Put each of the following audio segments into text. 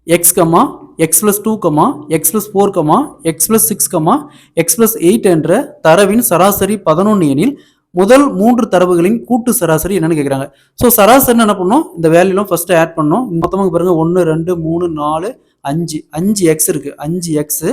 x, x plus 2, x plus 4, x plus 6, x plus 8 என்ற தரவின் சராசரி 11 எனில் முதல் 3 தரவுகளின் கூட்டு சராசரி என்னன்னு கேட்குறாங்க. ஸோ சராசரி என்ன பண்ணணும், இந்த வேல்யூலாம் ஃபர்ஸ்ட் ஆட் பண்ணணும். மொத்தமாக பாருங்க 1 2 3 4 5 5 எக்ஸ் இருக்கு. 5 X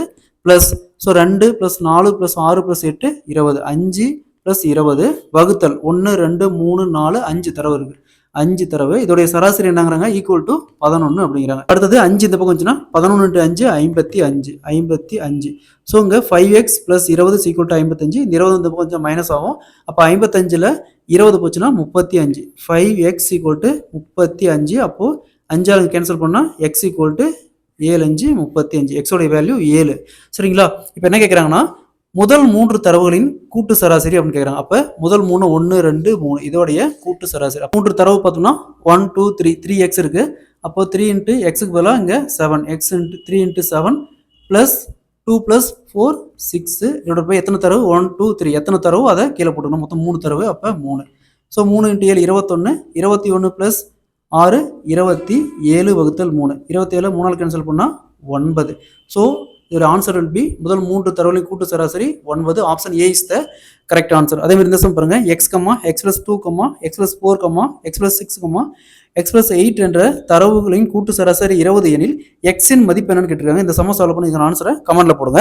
plus so 2 plus 4 plus 6 plus 8 20 5 plus 20 வகுத்தல் 1 2 3 4 5 தரவு இருக்கு. 5 தரவு, இதோடைய சராசரி என்னங்கிறாங்க ஈக்குவல் டு 11 அப்படிங்கிறாங்க. அடுத்தது 5 இந்த பக்கம் வந்துச்சுன்னா 11 × 5 55. ஸோ இங்கே 5x + 20 = 55. இந்த 20 இந்த பக்கம் கொஞ்சம் மைனஸ் ஆகும். அப்போ 55ல் 20 போச்சுன்னா 35. 5x = 35. அப்போது 5ஆல் கேன்சல் பண்ணால் x = 7 5 35. எக்ஸோடைய வேல்யூ 7. சரிங்களா? இப்போ என்ன கேட்குறாங்கன்னா முதல் 3 தரவுகளின் கூட்டு சராசரி அப்படின்னு கேட்குறாங்க. அப்போ முதல் 3 1 2 3 இதோடைய கூட்டு சராசரி. 3 தரவு பார்த்தோம்னா 1 2 3 3x இருக்கு. அப்போ 3 × xக்கு பதிலாக இங்கே 7 x × 3 × 7 ப்ளஸ் 2 + 4 6 இதோட போய் எத்தனை தரவு 1 2 3 எத்தனை தரவு அதை கீழே போட்டுக்கணும். மொத்தம் 3 தரவு. அப்போ 3. ஸோ 3 × 7 21 21 + 6 27 வகுத்தல் 3 27 3ஆல் கேன்சல் பண்ணால் 9. ஸோ இதோட ஆன்சர் will be முதல் 3 தரவுகளின் கூட்டு சராசரி 9. Option A is the correct answer. அதே மாதிரி இந்த சம் பாருங்க x, x plus 2, x plus 4, x plus 6, x plus 8 என்ற தரவுகளின் கூட்டு சராசரி 20 எனில் x இன் மதிப்பு என்னன்னு கேட்டிருக்காங்க. இந்த சம சால்வ் பண்ணி இதன் ஆன்சரை கமெண்ட்ல போடுங்க.